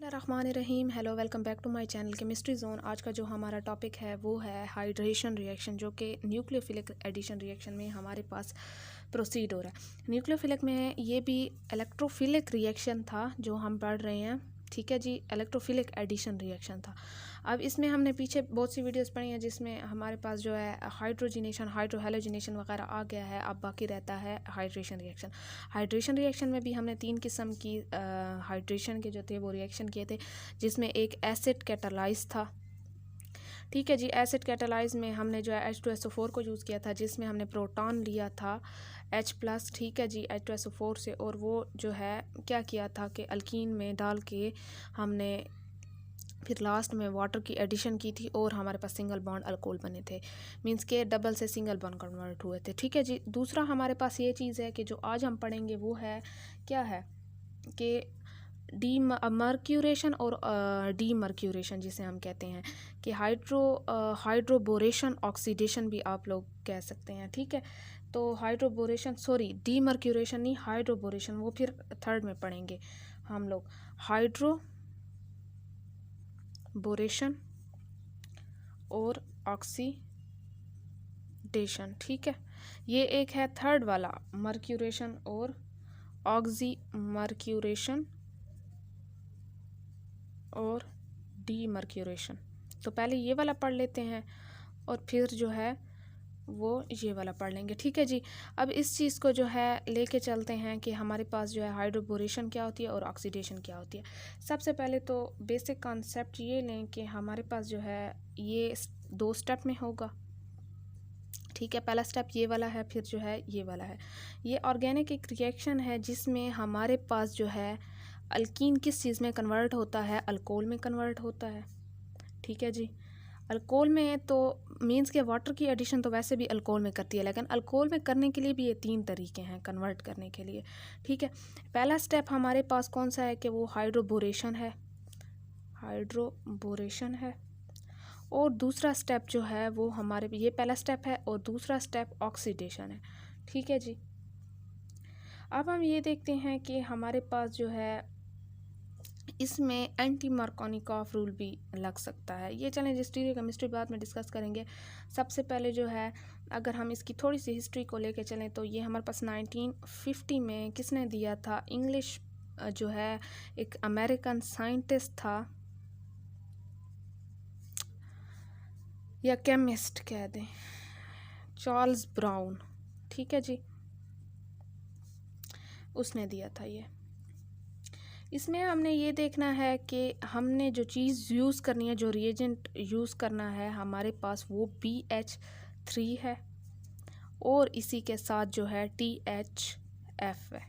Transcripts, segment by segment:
बिस्मिल्लाहिर्रहमानिर्रहीम। Hello, welcome back to my channel chemistry zone. आज का जो हमारा टॉपिक है वो है हाइड्रेशन रिएक्शन, जो कि न्यूक्लियोफिलिक एडिशन रिएक्शन में हमारे पास प्रोसीड हो रहा है। न्यूक्लियोफिलिक में ये भी इलेक्ट्रोफिलिक रिएक्शन था जो हम पढ़ रहे हैं, ठीक है जी। इलेक्ट्रोफिलिक एडिशन रिएक्शन था। अब इसमें हमने पीछे बहुत सी वीडियोस पढ़ी हैं जिसमें हमारे पास जो है हाइड्रोजिनेशन, हाइड्रोहेलोजिनेशन वगैरह आ गया है। अब बाकी रहता है हाइड्रेशन रिएक्शन। हाइड्रेशन रिएक्शन में भी हमने 3 किस्म की हाइड्रेशन के जो थे वो रिएक्शन किए थे, जिसमें एक एसिड कैटालाइज था, ठीक है जी। एसिड कैटालाइज में हमने जो है H2SO4 को यूज़ किया था, जिसमें हमने प्रोटॉन लिया था H+, ठीक है जी, H2SO4 से। और वो जो है क्या किया था कि अल्कीन में डाल के हमने फिर लास्ट में वाटर की एडिशन की थी और हमारे पास सिंगल बॉन्ड अल्कोहल बने थे, मींस के डबल से सिंगल बॉन्ड कन्वर्ट हुए थे, ठीक है जी। दूसरा हमारे पास ये चीज़ है कि जो आज हम पढ़ेंगे वो है क्या है कि मर्क्यूरेशन और डीमर्क्यूरेशन, जिसे हम कहते हैं कि हाइड्रोबोरेशन ऑक्सीडेशन भी आप लोग कह सकते हैं, ठीक है। तो हाइड्रोबोरेशन, सॉरी डीमर्क्यूरेशन नहीं, हाइड्रोबोरेशन वो फिर थर्ड में पढ़ेंगे हम लोग। हाइड्रोबोरेशन और ऑक्सीडेशन, ठीक है। ये एक है थर्ड वाला, मर्क्यूरेशन और ऑक्सीमर्क्यूरेशन और डीमर्क्यूरेशन। तो पहले ये वाला पढ़ लेते हैं और फिर जो है वो ये वाला पढ़ लेंगे, ठीक है जी। अब इस चीज़ को जो है लेके चलते हैं कि हमारे पास जो है हाइड्रोबोरेशन क्या होती है और ऑक्सीडेशन क्या होती है। सबसे पहले तो बेसिक कॉन्सेप्ट ये लें कि हमारे पास जो है ये 2 स्टेप में होगा, ठीक है। पहला स्टेप ये वाला है, फिर जो है ये वाला है। ये ऑर्गेनिक एक रिएक्शन है जिसमें हमारे पास जो है अल्कीन किस चीज़ में कन्वर्ट होता है, अल्कोहल में कन्वर्ट होता है, ठीक है जी। अल्कोहल में तो मींस के वाटर की एडिशन तो वैसे भी अल्कोहल में करती है, लेकिन अल्कोहल में करने के लिए भी ये 3 तरीके हैं कन्वर्ट करने के लिए, ठीक है। पहला स्टेप हमारे पास कौन सा है कि वो हाइड्रोबोरेशन है, हाइड्रोबोरेशन है। और दूसरा स्टेप जो है वो हमारे, ये पहला स्टेप है और दूसरा स्टेप ऑक्सीडेशन है, ठीक है जी। अब हम ये देखते हैं कि हमारे पास जो है इसमें एंटी मार्कोनिकॉफ रूल भी लग सकता है। ये चलें, स्टीरियो केमिस्ट्री बाद में डिस्कस करेंगे। सबसे पहले जो है अगर हम इसकी थोड़ी सी हिस्ट्री को लेके चलें तो ये हमारे पास 1950 में किसने दिया था, इंग्लिश जो है एक अमेरिकन साइंटिस्ट था या केमिस्ट कह दें, चार्ल्स ब्राउन, ठीक है जी, उसने दिया था ये। इसमें हमने ये देखना है कि हमने जो चीज़ यूज़ करनी है, जो रिएजेंट यूज़ करना है हमारे पास वो BH3 है और इसी के साथ जो है THF है।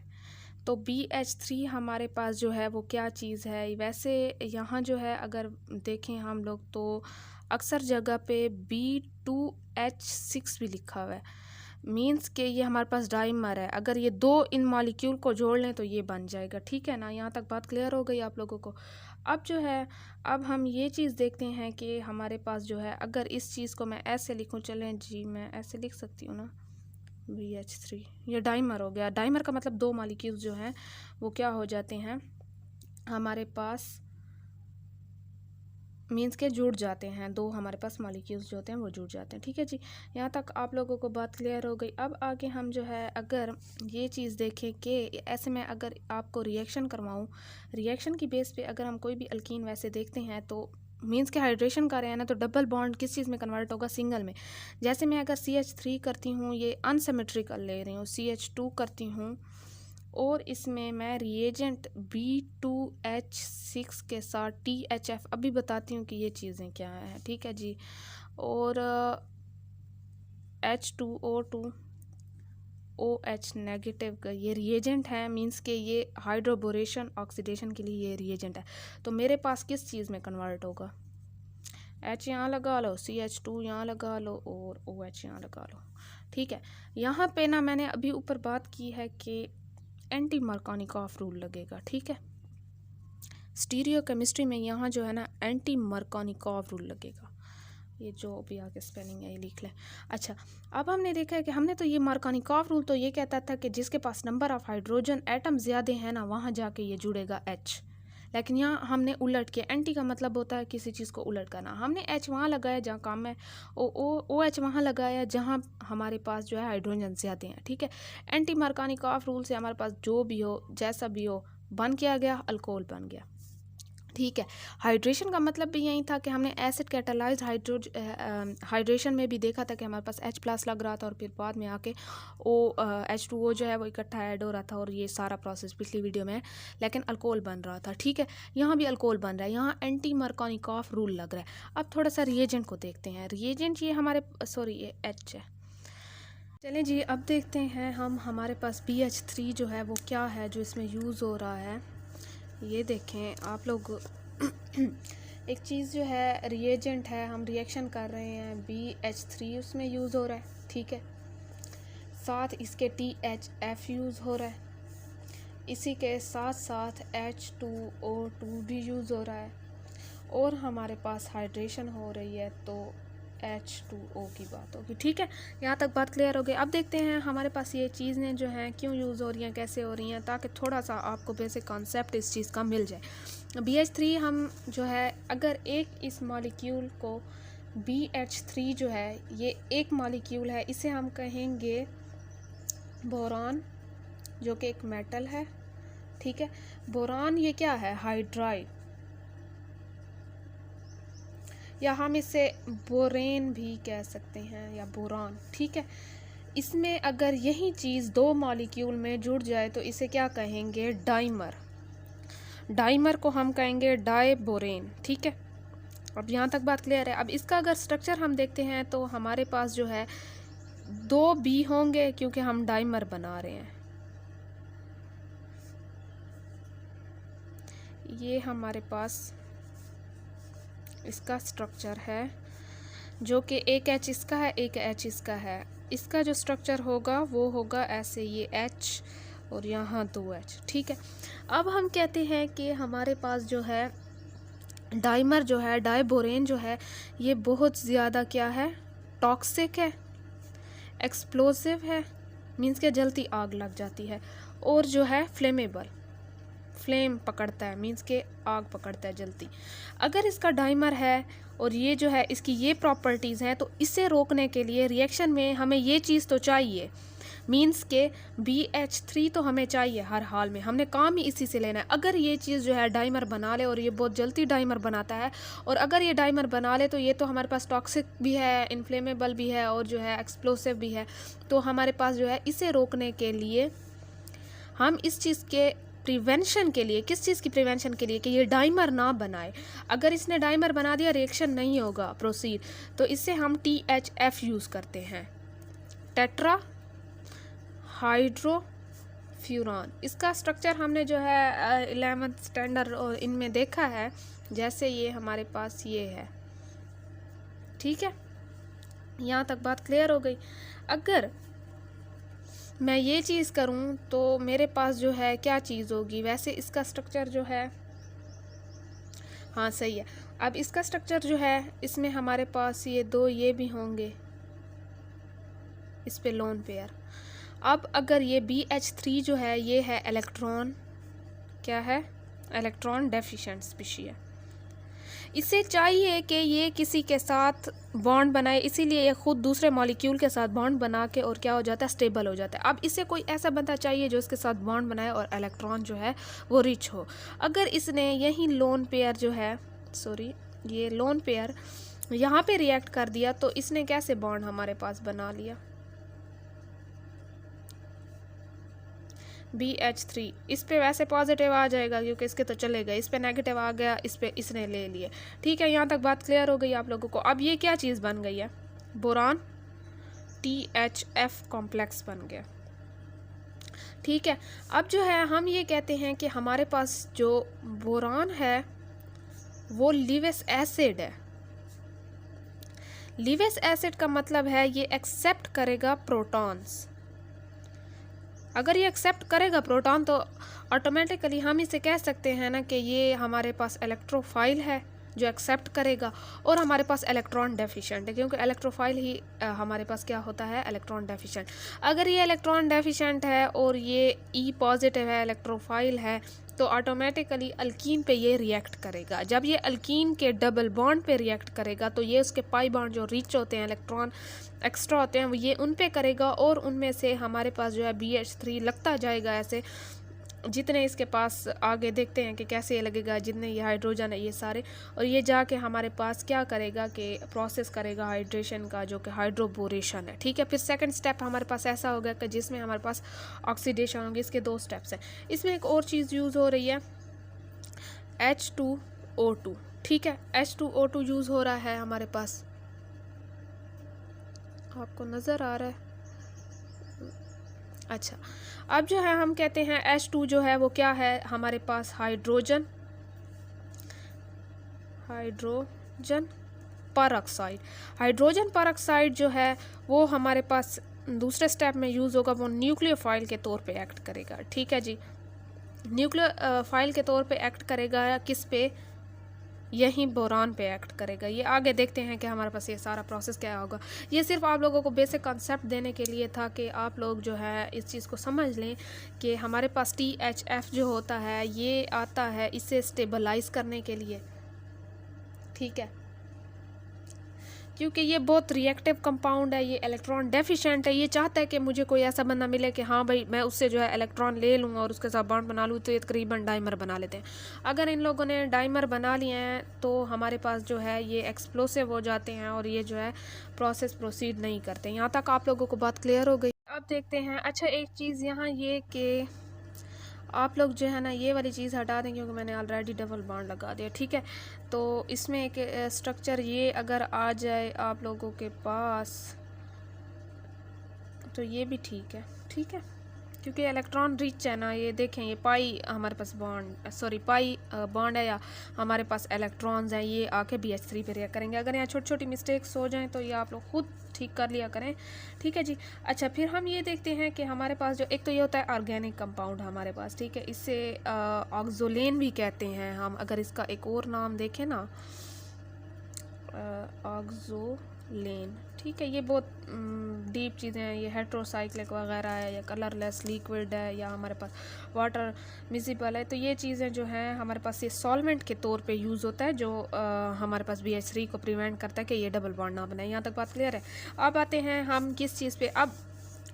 तो BH3 हमारे पास जो है वो क्या चीज़ है। वैसे यहाँ जो है अगर देखें हम लोग तो अक्सर जगह पे B2H6 भी लिखा हुआ है, मींस के ये हमारे पास डाइमर है। अगर ये 2 इन मॉलिक्यूल को जोड़ लें तो ये बन जाएगा, ठीक है ना। यहाँ तक बात क्लियर हो गई आप लोगों को। अब जो है अब हम ये चीज़ देखते हैं कि हमारे पास जो है अगर इस चीज़ को मैं ऐसे लिखूँ, चलें जी मैं ऐसे लिख सकती हूँ ना, BH3 ये डाइमर हो गया। डाइमर का मतलब 2 मॉलिक्यूल्स जो हैं वो क्या हो जाते हैं हमारे पास, मींस के जुड़ जाते हैं। 2 हमारे पास मॉलिक्यूल्स जो होते हैं वो जुड़ जाते हैं, ठीक है जी। यहाँ तक आप लोगों को बात क्लियर हो गई। अब आगे हम जो है अगर ये चीज़ देखें कि ऐसे में अगर आपको रिएक्शन करवाऊँ, रिएक्शन की बेस पे अगर हम कोई भी अल्कीन वैसे देखते हैं तो मींस के हाइड्रेशन कर रहे हैं ना, तो डबल बॉन्ड किस चीज़ में कन्वर्ट होगा, सिंगल में। जैसे मैं अगर CH3 करती हूँ, ये अनसिमेट्रिकल ले रही हूँ, CH2 करती हूँ और इसमें मैं रिएजेंट B2H6 के साथ THF अभी बताती हूँ कि ये चीज़ें क्या हैं, ठीक है जी। और H2O2 OH नेगेटिव का ये रिएजेंट है, मींस के ये हाइड्रोबोरेशन ऑक्सीडेशन के लिए ये रिएजेंट है। तो मेरे पास किस चीज़ में कन्वर्ट होगा, H यहाँ लगा लो, CH2 यहाँ लगा लो और OH यहाँ लगा लो, ठीक है। यहाँ पे ना मैंने अभी ऊपर बात की है कि एंटी मार्कोनिकॉफ रूल लगेगा, ठीक है। स्टीरियो केमिस्ट्री में यहाँ जो है ना एंटी मार्कोनिकॉफ रूल लगेगा। ये जो भी आगे स्पेलिंग है ये लिख लें। अच्छा, अब हमने देखा है कि हमने तो ये मार्कोनिकॉफ रूल तो ये कहता था कि जिसके पास नंबर ऑफ हाइड्रोजन एटम ज़्यादा है ना वहाँ जाके ये जुड़ेगा H, लेकिन यहाँ हमने उलट किया। एंटी का मतलब होता है किसी चीज़ को उलट करना। हमने H वहाँ लगाया जहाँ काम है, OH वहाँ लगाया जहाँ हमारे पास जो है हाइड्रोजन ज़्यादा हैं, ठीक है। एंटी मार्कोनिकॉफ रूल से हमारे पास जो भी हो, जैसा भी हो, बन किया गया, अल्कोहल बन गया, ठीक है। हाइड्रेशन का मतलब भी यही था कि हमने एसिड कैटालाइज्ड हाइड्रेशन में भी देखा था कि हमारे पास H+ लग रहा था और फिर बाद में आके H2O जो है वो इकट्ठा ऐड हो रहा था, और ये सारा प्रोसेस पिछली वीडियो में है, लेकिन अल्कोहल बन रहा था, ठीक है। यहाँ भी अल्कोहल बन रहा है, यहाँ एंटी मार्कोनिकॉफ रूल लग रहा है। अब थोड़ा सा रिएजेंट को देखते हैं। रिएजेंट ये हमारे ये H है। चलें जी, अब देखते हैं हम हमारे पास BH3 जो है वो क्या है जो इसमें यूज़ हो रहा है। ये देखें आप लोग एक चीज़ जो है रिएजेंट है, हम रिएक्शन कर रहे हैं, BH3 उसमें यूज़ हो रहा है, ठीक है। साथ इसके THF यूज़ हो रहा है, इसी के साथ साथ H2O2 भी यूज़ हो रहा है, और हमारे पास हाइड्रेशन हो रही है तो H2O की बात होगी, ठीक है। यहाँ तक बात क्लियर हो गई। अब देखते हैं हमारे पास ये चीज़ें जो हैं क्यों यूज़ हो रही हैं, कैसे हो रही हैं, ताकि थोड़ा सा आपको बेसिक कॉन्सेप्ट इस चीज़ का मिल जाए। BH3 हम जो है, अगर एक इस मॉलिक्यूल को BH3 जो है ये एक मॉलिक्यूल है, इसे हम कहेंगे बोरान, जो कि एक मेटल है, ठीक है। बोरान ये क्या है, हाइड्राइड, या हम इसे बोरेन भी कह सकते हैं, या बोरान, ठीक है। इसमें अगर यही चीज़ दो मॉलिक्यूल में जुड़ जाए तो इसे क्या कहेंगे, डाइमर। डाइमर को हम कहेंगे डाइबोरेन, ठीक है। अब यहाँ तक बात क्लियर है। अब इसका अगर स्ट्रक्चर हम देखते हैं तो हमारे पास जो है 2 B होंगे, क्योंकि हम डाइमर बना रहे हैं। ये हमारे पास इसका स्ट्रक्चर है, जो कि एक H इसका है, एक H इसका है। इसका जो स्ट्रक्चर होगा वो होगा ऐसे, ये H और यहाँ 2H, ठीक है। अब हम कहते हैं कि हमारे पास जो है डाइमर जो है, डाइबोरेन जो है, ये बहुत ज़्यादा क्या है, टॉक्सिक है, एक्सप्लोसिव है, मीन्स के जल्दी आग लग जाती है, और जो है फ्लेमेबल, फ्लेम पकड़ता है, मीन्स के आग पकड़ता है जल्दी। अगर इसका डाइमर है और ये जो है इसकी ये प्रॉपर्टीज़ हैं, तो इसे रोकने के लिए रिएक्शन में हमें ये चीज़ तो चाहिए, मीन्स के BH3 तो हमें चाहिए हर हाल में, हमने काम ही इसी से लेना है। अगर ये चीज़ जो है डाइमर बना ले, और ये बहुत जल्दी डाइमर बनाता है, और अगर ये डाइमर बना ले तो ये तो हमारे पास टॉक्सिक भी है, इन्फ्लेमेबल भी है, और जो है एक्सप्लोसिव भी है। तो हमारे पास जो है इसे रोकने के लिए हम इस चीज़ के प्रिवेंशन के लिए, किस चीज़ की प्रिवेंशन के लिए, कि ये डाइमर ना बनाए। अगर इसने डाइमर बना दिया, रिएक्शन नहीं होगा प्रोसीड, तो इससे हम THF यूज़ करते हैं, टेट्रा हाइड्रोफ्यूरान। इसका स्ट्रक्चर हमने जो है 11th स्टैंडर्ड और इनमें देखा है, जैसे ये हमारे पास ये है, ठीक है। यहाँ तक बात क्लियर हो गई। अगर मैं ये चीज़ करूँ तो मेरे पास जो है क्या चीज़ होगी, वैसे इसका स्ट्रक्चर जो है, हाँ सही है। अब इसका स्ट्रक्चर जो है, इसमें हमारे पास ये 2 ये भी होंगे, इस पे लोन पेयर। अब अगर ये BH3 जो है ये है इलेक्ट्रॉन, क्या है, इलेक्ट्रॉन डेफिशिएंट स्पीशीज है। इसे चाहिए कि ये किसी के साथ बॉन्ड बनाए, इसीलिए ये खुद दूसरे मॉलिक्यूल के साथ बॉन्ड बना के और क्या हो जाता है, स्टेबल हो जाता है। अब इसे कोई ऐसा बंदा चाहिए जो इसके साथ बॉन्ड बनाए और इलेक्ट्रॉन जो है वो रिच हो। अगर इसने यही लोन पेयर जो है, ये लोन पेयर यहाँ पे रिएक्ट कर दिया, तो इसने कैसे बॉन्ड हमारे पास बना लिया, BH3। इस पे वैसे पॉजिटिव आ जाएगा क्योंकि इसके तो चलेगा, इस पे नेगेटिव आ गया, इस पे इसने ले लिए, ठीक है। यहाँ तक बात क्लियर हो गई आप लोगों को। अब ये क्या चीज़ बन गई है, बोरान THF कॉम्प्लेक्स बन गया, ठीक है। अब जो है हम ये कहते हैं कि हमारे पास जो बोरान है वो लिविस एसिड है। लिविस एसिड का मतलब है ये एक्सेप्ट करेगा प्रोटॉन्स। अगर ये एक्सेप्ट करेगा प्रोटॉन तो ऑटोमेटिकली हम इसे कह सकते हैं ना कि ये हमारे पास इलेक्ट्रोफाइल है जो एक्सेप्ट करेगा, और हमारे पास इलेक्ट्रॉन डेफिशिएंट है, क्योंकि इलेक्ट्रोफाइल ही हमारे पास क्या होता है, इलेक्ट्रॉन डेफिशिएंट। अगर ये इलेक्ट्रॉन डेफिशिएंट है और ये E पॉजिटिव है, इलेक्ट्रोफाइल है, तो ऑटोमेटिकली अल्कीन पे ये रिएक्ट करेगा। जब ये अल्कीन के डबल बॉन्ड पे रिएक्ट करेगा तो ये उसके पाई बॉन्ड जो रिच होते हैं, इलेक्ट्रॉन एक्स्ट्रा होते हैं, वो ये उन पे करेगा और उनमें से हमारे पास जो है BH3 लगता जाएगा। ऐसे जितने इसके पास आगे देखते हैं कि कैसे ये लगेगा, जितने ये हाइड्रोजन है ये सारे, और ये जाके हमारे पास क्या करेगा कि प्रोसेस करेगा हाइड्रेशन का, जो कि हाइड्रोबोरेशन है। ठीक है, फिर सेकंड स्टेप हमारे पास ऐसा होगा कि जिसमें हमारे पास ऑक्सीडेशन होंगे। इसके 2 स्टेप्स हैं। इसमें एक और चीज़ यूज़ हो रही है H2O2। ठीक है, H2O2 यूज़ हो रहा है हमारे पास, आपको नज़र आ रहा है? अच्छा, अब जो है हम कहते हैं H2 जो है वो क्या है हमारे पास, हाइड्रोजन परऑक्साइड। हाइड्रोजन परऑक्साइड जो है वो हमारे पास दूसरे स्टेप में यूज़ होगा, वो न्यूक्लियोफाइल के तौर पे एक्ट करेगा। ठीक है जी, न्यूक्लियोफाइल के तौर पे एक्ट करेगा, किस पे? यहीं बोरान पे एक्ट करेगा। ये आगे देखते हैं कि हमारे पास ये सारा प्रोसेस क्या होगा। ये सिर्फ आप लोगों को बेसिक कॉन्सेप्ट देने के लिए था कि आप लोग जो है इस चीज़ को समझ लें कि हमारे पास THF जो होता है ये आता है इसे स्टेबलाइज करने के लिए। ठीक है, क्योंकि ये बहुत रिएक्टिव कंपाउंड है, ये इलेक्ट्रॉन डेफिशिएंट है। ये चाहता है कि मुझे कोई ऐसा बंदा मिले कि हाँ भाई मैं उससे जो है इलेक्ट्रॉन ले लूँ और उसके साथ बॉन्ड बना लूँ, तो ये तकरीबन डाइमर बना लेते हैं। अगर इन लोगों ने डाइमर बना लिए हैं तो हमारे पास जो है ये एक्सप्लोसिव हो जाते हैं और ये जो है प्रोसेस प्रोसीड नहीं करते। यहाँ तक आप लोगों को बात क्लियर हो गई? अब देखते हैं। अच्छा, एक चीज़ यहाँ ये कि आप लोग जो है ना ये वाली चीज़ हटा दें क्योंकि मैंने ऑलरेडी डबल बॉन्ड लगा दिया। ठीक है, तो इसमें एक स्ट्रक्चर ये अगर आ जाए आप लोगों के पास तो ये भी ठीक है। ठीक है, क्योंकि इलेक्ट्रॉन रिच है ना। ये देखें, ये पाई हमारे पास बॉन्ड, सॉरी पाई बॉन्ड है या हमारे पास इलेक्ट्रॉन्स हैं, ये आके BH3 पे रिएक्ट करेंगे। अगर यहाँ छोटी छोटी मिस्टेक्स हो जाएं तो ये आप लोग खुद ठीक कर लिया करें। ठीक है जी। अच्छा, फिर हम ये देखते हैं कि हमारे पास जो एक तो ये होता है ऑर्गेनिक कंपाउंड हमारे पास। ठीक है, इसे ऑक्सोलेन भी कहते हैं हम। अगर इसका एक और नाम देखें ना, ऑक्सोलेन। ठीक है, ये बहुत डीप चीज़ें हैं। ये हेट्रोसाइक्लिक वगैरह है या कलरलेस लिक्विड है या हमारे पास वाटर मिसिबल है। तो ये चीज़ें जो हैं हमारे पास ये सॉल्वेंट के तौर पे यूज़ होता है, जो हमारे पास BH3 को प्रिवेंट करता है कि ये डबल बॉन्ड ना बनाए। यहाँ तक बात क्लियर है? अब आते हैं हम किस चीज़ पे। अब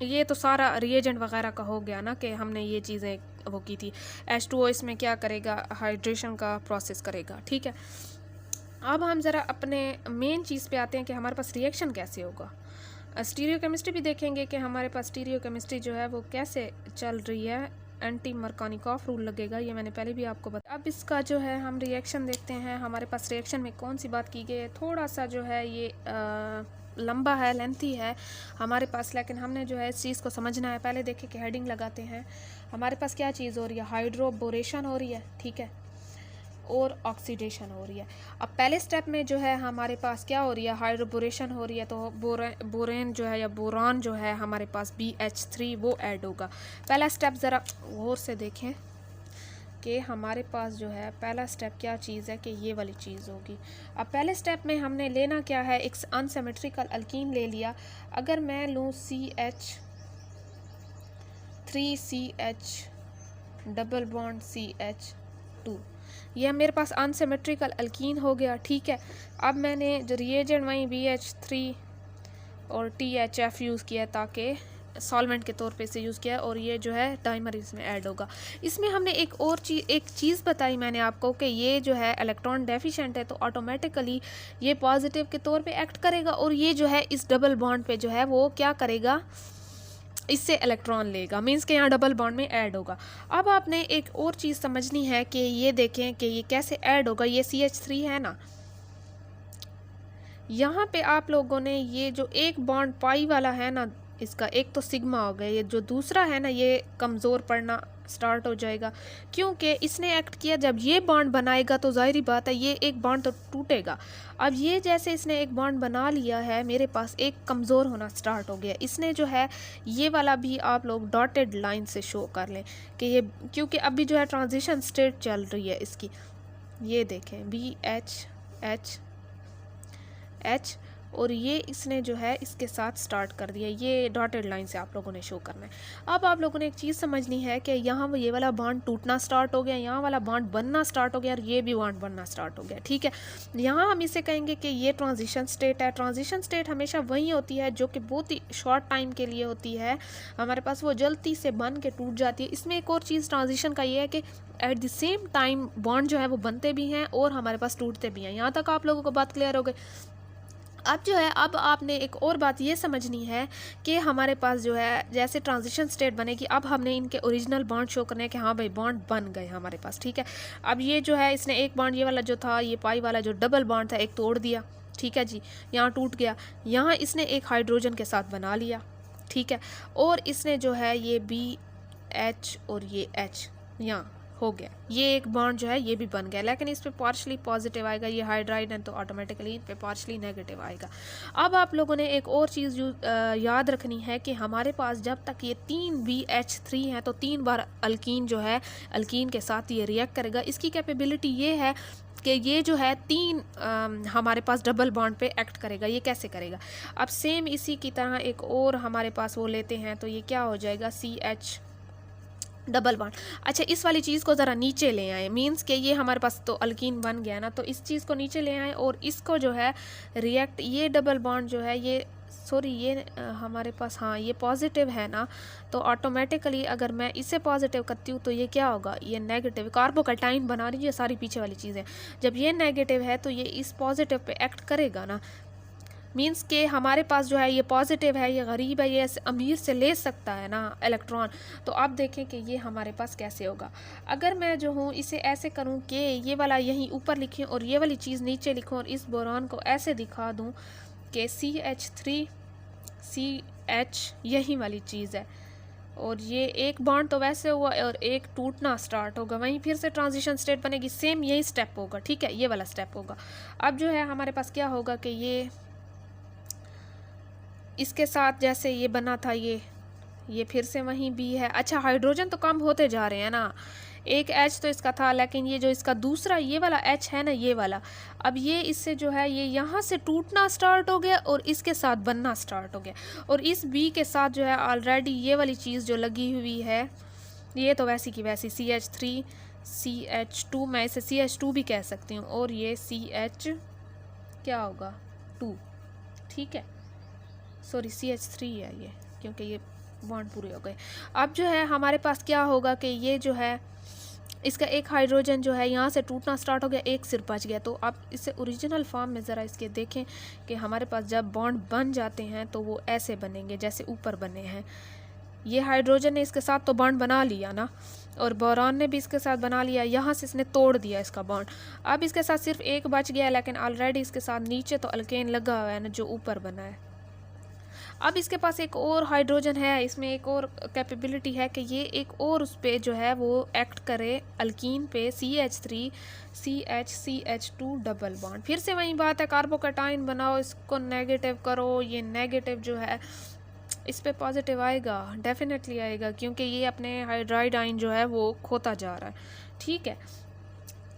ये तो सारा रिएजेंट वगैरह का हो गया ना कि हमने ये चीज़ें वो की थी। H2O इसमें क्या करेगा, हाइड्रेशन का प्रोसेस करेगा। ठीक है, अब हम ज़रा अपने मेन चीज़ पे आते हैं कि हमारे पास रिएक्शन कैसे होगा। स्टीरियो केमिस्ट्री भी देखेंगे कि हमारे पास स्टीरियो केमिस्ट्री जो है वो कैसे चल रही है। एंटी मरकानिकॉफ रूल लगेगा, ये मैंने पहले भी आपको बताया। अब इसका जो है हम रिएक्शन देखते हैं। हमारे पास रिएक्शन में कौन सी बात की गई है, थोड़ा सा जो है ये लंबा है, लेंथी है हमारे पास, लेकिन हमने जो है इस चीज़ को समझना है। पहले देखें कि हेडिंग लगाते हैं। हमारे पास क्या चीज़ हो रही है, हाइड्रोबोरेशन हो रही है। ठीक है, और ऑक्सीडेशन हो रही है। अब पहले स्टेप में जो है हमारे पास क्या हो रही है, हाइड्रोबोरेशन हो रही है। तो बोरेन जो है या बोरान जो है हमारे पास BH3 वो ऐड होगा। पहला स्टेप ज़रा गौर से देखें कि हमारे पास जो है पहला स्टेप क्या चीज़ है कि ये वाली चीज़ होगी। अब पहले स्टेप में हमने लेना क्या है, एक अनसिमेट्रिकल अल्कीन ले लिया। अगर मैं लूँ CH3CH डबल बॉन्ड CH2, यह मेरे पास अनसिमेट्रिकल अल्कीन हो गया। ठीक है, अब मैंने जो रिएजेंट वहीं BH3 और THF यूज़ किया ताकि सॉल्वेंट के तौर पे इसे यूज़ किया, और ये जो है डाइमर इसमें ऐड होगा। इसमें हमने एक और चीज़ बताई मैंने आपको कि ये जो है इलेक्ट्रॉन डेफिशिएंट है, तो ऑटोमेटिकली ये पॉजिटिव के तौर पे एक्ट करेगा, और ये जो है इस डबल बॉन्ड पे जो है वो क्या करेगा, इससे इलेक्ट्रॉन लेगा, मींस के यहाँ डबल बॉन्ड में ऐड होगा। अब आपने एक और चीज़ समझनी है कि ये देखें कि ये कैसे ऐड होगा। ये CH3 है ना, यहाँ पे आप लोगों ने ये जो एक बॉन्ड पाई वाला है ना, इसका एक तो सिग्मा हो गया, ये जो दूसरा है ना ये कमज़ोर पड़ना स्टार्ट हो जाएगा, क्योंकि इसने एक्ट किया। जब ये बॉन्ड बनाएगा तो ज़ाहिरी बात है ये एक बॉन्ड तो टूटेगा। अब ये जैसे इसने एक बॉन्ड बना लिया है, मेरे पास एक कमज़ोर होना स्टार्ट हो गया। इसने जो है ये वाला भी आप लोग डॉटेड लाइन से शो कर लें कि ये, क्योंकि अभी जो है ट्रांजिशन स्टेट चल रही है इसकी। ये देखें BH और ये इसने जो है इसके साथ स्टार्ट कर दिया। ये डॉटेड लाइन से आप लोगों ने शो करना है। अब आप लोगों ने एक चीज़ समझनी है कि यहाँ ये वाला बॉन्ड टूटना स्टार्ट हो गया, यहाँ वाला बॉन्ड बनना स्टार्ट हो गया और ये भी बॉन्ड बनना स्टार्ट हो गया, ठीक है। यहाँ हम इसे कहेंगे कि ये ट्रांजिशन स्टेट है। ट्रांजिशन स्टेट हमेशा वही होती है जो कि बहुत ही शॉर्ट टाइम के लिए होती है, हमारे पास वो जल्दी से बन के टूट जाती है। इसमें एक और चीज़ ट्रांजिशन का ये है कि at the same time bound जो है वो बनते भी हैं और हमारे पास टूटते भी हैं। यहाँ तक आप लोगों को बात क्लियर हो गई। अब जो है, अब आपने एक और बात ये समझनी है कि हमारे पास जो है जैसे ट्रांजिशन स्टेट बनेगी, अब हमने इनके ओरिजिनल बॉन्ड शो करने हैं कि हाँ भाई बॉन्ड बन गए हमारे पास, ठीक है। अब ये जो है इसने एक बॉन्ड ये वाला जो था, ये पाई वाला जो डबल बॉन्ड था, एक तोड़ दिया, ठीक है जी, यहाँ टूट गया। यहाँ इसने एक हाइड्रोजन के साथ बना लिया, ठीक है। और इसने जो है ये BH और ये H यहाँ हो गया, ये एक बॉन्ड जो है ये भी बन गया, लेकिन इस पे पार्शली पॉजिटिव आएगा, ये हाइड्राइड है तो ऑटोमेटिकली इन पे पार्शली नेगेटिव आएगा। अब आप लोगों ने एक और चीज़ याद रखनी है कि हमारे पास जब तक ये 3 BH3 हैं तो 3 बार अल्कीन जो है अल्कीन के साथ ये रिएक्ट करेगा। इसकी कैपेबिलिटी ये है कि ये जो है 3 हमारे पास डबल बॉन्ड पे एक्ट करेगा। ये कैसे करेगा? अब सेम इसी की तरह एक और हमारे पास वो लेते हैं तो ये क्या हो जाएगा, CH डबल बॉन्ड। अच्छा, इस वाली चीज़ को ज़रा नीचे ले आए, मींस कि ये हमारे पास तो अल्कीन बन गया ना, तो इस चीज़ को नीचे ले आए और इसको जो है रिएक्ट, ये डबल बॉन्ड जो है ये सॉरी ये हमारे पास हाँ ये पॉजिटिव है ना, तो ऑटोमेटिकली अगर मैं इसे पॉजिटिव करती हूँ तो ये क्या होगा, ये नेगेटिव कार्बोकैटाइन बना रही है सारी पीछे वाली चीज़ें। जब ये नेगेटिव है तो ये इस पॉजिटिव पे एक्ट करेगा ना, मींस के हमारे पास जो है ये पॉजिटिव है, ये गरीब है, ये अमीर से ले सकता है ना इलेक्ट्रॉन। तो अब देखें कि ये हमारे पास कैसे होगा। अगर मैं जो हूँ इसे ऐसे करूँ कि ये वाला यहीं ऊपर लिखूँ और ये वाली चीज़ नीचे लिखूँ और इस बोरान को ऐसे दिखा दूँ कि CH3 CH यही वाली चीज़ है, और ये एक बॉन्ड तो वैसे हुआ और एक टूटना स्टार्ट होगा, वहीं फिर से ट्रांजिशन स्टेट बनेगी, सेम यही स्टेप होगा, ठीक है, ये वाला स्टेप होगा। अब जो है हमारे पास क्या होगा कि ये इसके साथ जैसे ये बना था ये फिर से वहीं भी है। अच्छा, हाइड्रोजन तो कम होते जा रहे हैं ना, एक H तो इसका था, लेकिन ये जो इसका दूसरा ये वाला H है ना, ये वाला, अब ये इससे जो है ये यहाँ से टूटना स्टार्ट हो गया और इसके साथ बनना स्टार्ट हो गया, और इस B के साथ जो है ऑलरेडी ये वाली चीज़ जो लगी हुई है, ये तो वैसी की वैसी CH3 CH2, मैं इसे CH2 भी कह सकती हूँ, और ये CH क्या होगा 2, ठीक है, सॉरी CH3 है ये, क्योंकि ये बॉन्ड पूरे हो गए। अब जो है हमारे पास क्या होगा कि ये जो है इसका एक हाइड्रोजन जो है यहाँ से टूटना स्टार्ट हो गया, एक सिर्फ बच गया। तो आप इसे ओरिजिनल फॉर्म में ज़रा इसके देखें कि हमारे पास जब बॉन्ड बन जाते हैं तो वो ऐसे बनेंगे जैसे ऊपर बने हैं। ये हाइड्रोजन ने इसके साथ तो बॉन्ड बना लिया ना, और बोरान ने भी इसके साथ बना लिया, यहाँ से इसने तोड़ दिया इसका बॉन्ड। अब इसके साथ सिर्फ एक बच गया, लेकिन ऑलरेडी इसके साथ नीचे तो अल्केन लगा हुआ है ना जो ऊपर बना है। अब इसके पास एक और हाइड्रोजन है, इसमें एक और कैपेबिलिटी है कि ये एक और उस पर जो है वो एक्ट करे अल्कीन पे, CH3 CH2 डबल बॉन्ड। फिर से वही बात है, कार्बोकैटाइन बनाओ, इसको नेगेटिव करो, ये नेगेटिव जो है इस पे पॉजिटिव आएगा, डेफिनेटली आएगा, क्योंकि ये अपने हाइड्राइड आयन जो है वो खोता जा रहा है, ठीक है।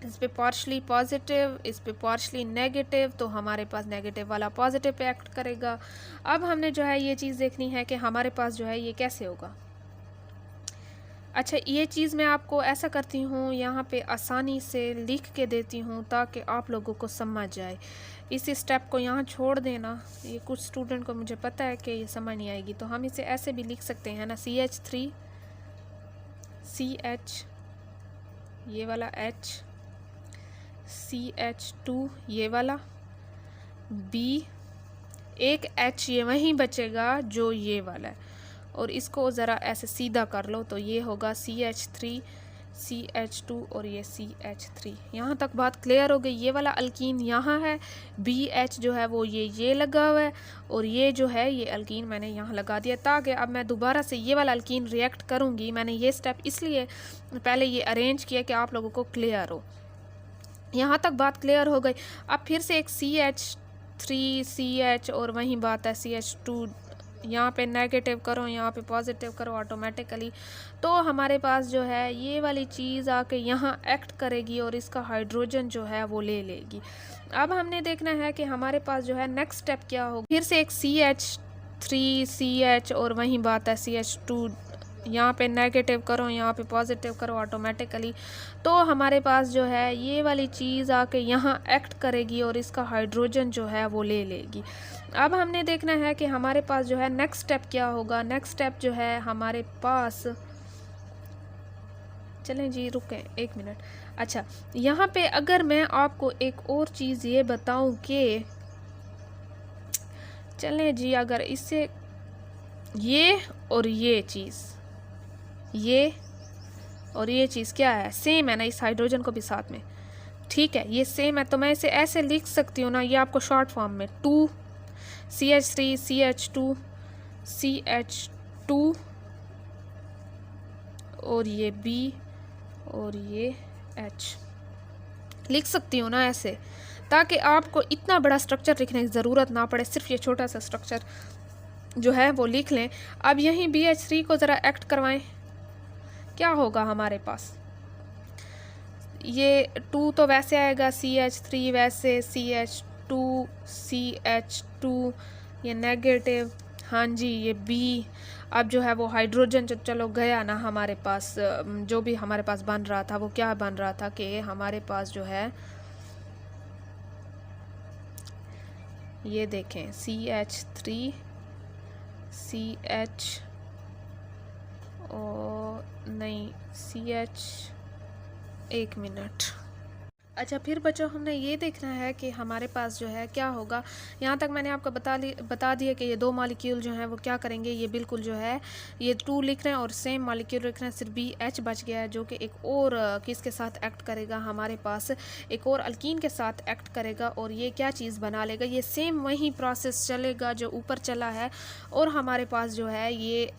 इस पे पार्शली पॉजिटिव, इस पे पार्शली नेगेटिव, तो हमारे पास नेगेटिव वाला पॉजिटिव पे एक्ट करेगा। अब हमने जो है ये चीज़ देखनी है कि हमारे पास जो है ये कैसे होगा। अच्छा, ये चीज़ मैं आपको ऐसा करती हूँ, यहाँ पे आसानी से लिख के देती हूँ ताकि आप लोगों को समझ जाए। इस स्टेप को यहाँ छोड़ देना, ये कुछ स्टूडेंट को मुझे पता है कि ये समझ नहीं आएगी, तो हम इसे ऐसे भी लिख सकते हैं ना, CH3 CH ये वाला H, CH2 ये वाला B, एक H ये वहीं बचेगा जो ये वाला है, और इसको ज़रा ऐसे सीधा कर लो तो ये होगा CH3 CH2 और ये CH3। यहाँ तक बात क्लियर हो गई। ये वाला अल्कीन यहाँ है, BH जो है वो ये लगा हुआ है, और ये जो है ये अल्कीन मैंने यहाँ लगा दिया, ताकि अब मैं दोबारा से ये वाला अल्कीन रिएक्ट करूँगी। मैंने ये स्टेप इसलिए पहले ये अरेंज किया कि आप लोगों को क्लियर हो। यहाँ तक बात क्लियर हो गई। अब फिर से एक CH3 CH और वहीं बात है CH2 यहाँ पे नेगेटिव करो, यहाँ पे पॉजिटिव करो ऑटोमेटिकली, तो हमारे पास जो है ये वाली चीज़ आके यहाँ एक्ट करेगी और इसका हाइड्रोजन जो है वो ले लेगी। अब हमने देखना है कि हमारे पास जो है नेक्स्ट स्टेप क्या होगा। फिर से एक CH3CH और वही बात है CH2, यहाँ पे नेगेटिव करो, यहाँ पे पॉजिटिव करो ऑटोमेटिकली, तो हमारे पास जो है ये वाली चीज़ आके यहाँ एक्ट करेगी और इसका हाइड्रोजन जो है वो ले लेगी। अब हमने देखना है कि हमारे पास जो है नेक्स्ट स्टेप क्या होगा। नेक्स्ट स्टेप जो है हमारे पास, चलें जी रुकें एक मिनट। अच्छा, यहाँ पे अगर मैं आपको एक और चीज़ ये बताऊं कि चलें जी, अगर इससे ये और ये चीज़, ये और ये चीज़ क्या है, सेम है ना, इस हाइड्रोजन को भी साथ में, ठीक है, ये सेम है, तो मैं इसे ऐसे लिख सकती हूँ ना, ये आपको शॉर्ट फॉर्म में 2 CH3 CH2 CH2 और ये B और ये H लिख सकती हूँ ना ऐसे, ताकि आपको इतना बड़ा स्ट्रक्चर लिखने की ज़रूरत ना पड़े, सिर्फ ये छोटा सा स्ट्रक्चर जो है वो लिख लें। अब यहीं BH3 को ज़रा एक्ट करवाएं, क्या होगा हमारे पास, ये 2 तो वैसे आएगा, CH3 वैसे, CH2 CH2 ये नेगेटिव, हाँ जी ये B। अब जो है वो हाइड्रोजन जो चलो गया ना हमारे पास, जो भी हमारे पास बन रहा था वो क्या बन रहा था कि हमारे पास जो है ये देखें CH3 CH और नहीं CH, एक मिनट। अच्छा, फिर बच्चों हमने ये देखना है कि हमारे पास जो है क्या होगा। यहाँ तक मैंने आपको बता दिया कि ये 2 मॉलिक्यूल जो हैं वो क्या करेंगे, ये बिल्कुल जो है ये 2 लिख रहे हैं और सेम मॉलिक्यूल लिख रहे हैं, सिर्फ BH बच गया है जो कि एक और किसके साथ एक्ट करेगा, हमारे पास एक और अल्कीन के साथ एक्ट करेगा और ये क्या चीज़ बना लेगा, ये सेम वही प्रोसेस चलेगा जो ऊपर चला है। और हमारे पास जो है ये,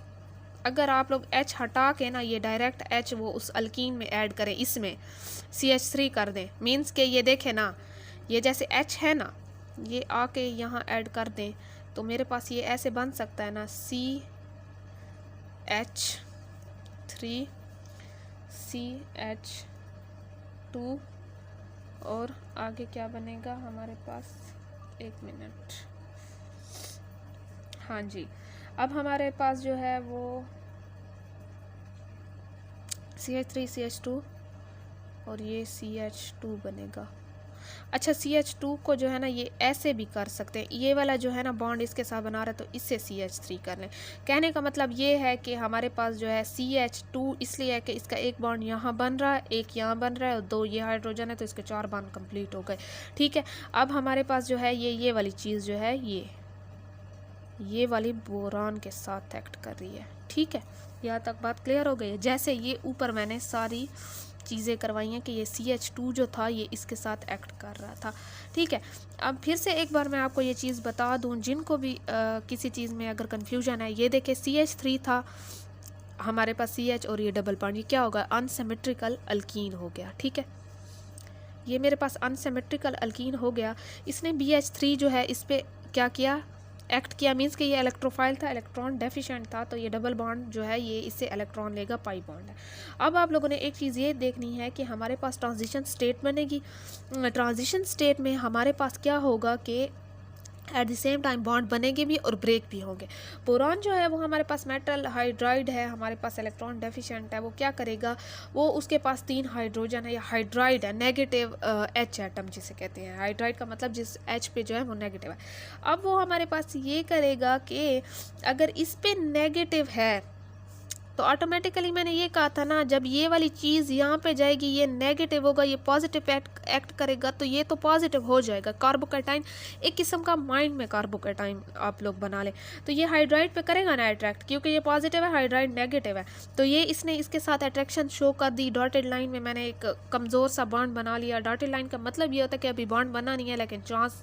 अगर आप लोग H हटा के ना ये डायरेक्ट H वो उस अल्कीन में ऐड करें, इसमें CH3 कर दें, मीन्स के ये देखें ना, ये जैसे H है ना, ये आके यहाँ ऐड कर दें, तो मेरे पास ये ऐसे बन सकता है ना, CH3 CH2 और आगे क्या बनेगा हमारे पास, एक मिनट, हाँ जी। अब हमारे पास जो है वो CH3 CH2 और ये CH2 बनेगा। अच्छा, CH2 को जो है ना ये ऐसे भी कर सकते हैं, ये वाला जो है ना बॉन्ड इसके साथ बना रहा है तो इससे CH3 कर लें। कहने का मतलब ये है कि हमारे पास जो है CH2 इसलिए है कि इसका एक बॉन्ड यहाँ बन रहा है, एक यहाँ बन रहा है और 2 ये हाइड्रोजन है, तो इसके 4 बॉन्ड कंप्लीट हो गए, ठीक है। अब हमारे पास जो है ये वाली चीज़ जो है ये वाली बोरान के साथ एक्ट कर रही है, ठीक है। यहाँ तक बात क्लियर हो गई है। जैसे ये ऊपर मैंने सारी चीज़ें करवाई हैं कि ये CH2 जो था ये इसके साथ एक्ट कर रहा था, ठीक है। अब फिर से एक बार मैं आपको ये चीज़ बता दूं, जिनको भी किसी चीज़ में अगर कन्फ्यूजन है, ये देखें CH3 था हमारे पास CH और ये डबल बॉन्ड, ये क्या होगा, अनसिमेट्रिकल अल्कीन हो गया, ठीक है। ये मेरे पास अनसिमेट्रिकल अल्कीन हो गया। इसने BH3 जो है इस पर क्या किया, एक्ट किया, मीन्स कि ये इलेक्ट्रोफाइल था, इलेक्ट्रॉन डेफिशिएंट था, तो ये डबल बॉन्ड जो है ये इससे इलेक्ट्रॉन लेगा, पाई बॉन्ड है। अब आप लोगों ने एक चीज़ ये देखनी है कि हमारे पास ट्रांजिशन स्टेट बनेगी। ट्रांजिशन स्टेट में हमारे पास क्या होगा कि at the same time bound बनेंगे भी और ब्रेक भी होंगे। बोरॉन जो है वो हमारे पास मेटल हाइड्राइड है, हमारे पास इलेक्ट्रॉन डेफिशिएंट है, वो क्या करेगा, वो उसके पास 3 हाइड्रोजन है या हाइड्राइड है, नेगेटिव H एटम जिसे कहते हैं। हाइड्राइड का मतलब जिस H पे जो है वो नेगेटिव है। अब वो हमारे पास ये करेगा कि अगर इस पे नेगेटिव है तो ऑटोमेटिकली मैंने ये कहा था ना, जब ये वाली चीज़ यहाँ पे जाएगी ये नेगेटिव होगा, ये पॉजिटिव एक्ट करेगा, तो ये तो पॉजिटिव हो जाएगा। कार्बोकैटाइन एक किस्म का माइंड में कार्बोकैटाइन आप लोग बना लें, तो ये हाइड्राइड पे करेगा ना अट्रैक्ट, क्योंकि ये पॉजिटिव है, हाइड्राइड नेगेटिव है, तो ये इसने इसके साथ अट्रैक्शन शो कर दी। डॉटेड लाइन में मैंने एक कमज़ोर सा बॉन्ड बना लिया। डॉटेड लाइन का मतलब ये होता है कि अभी बॉन्ड बना नहीं है, लेकिन चांस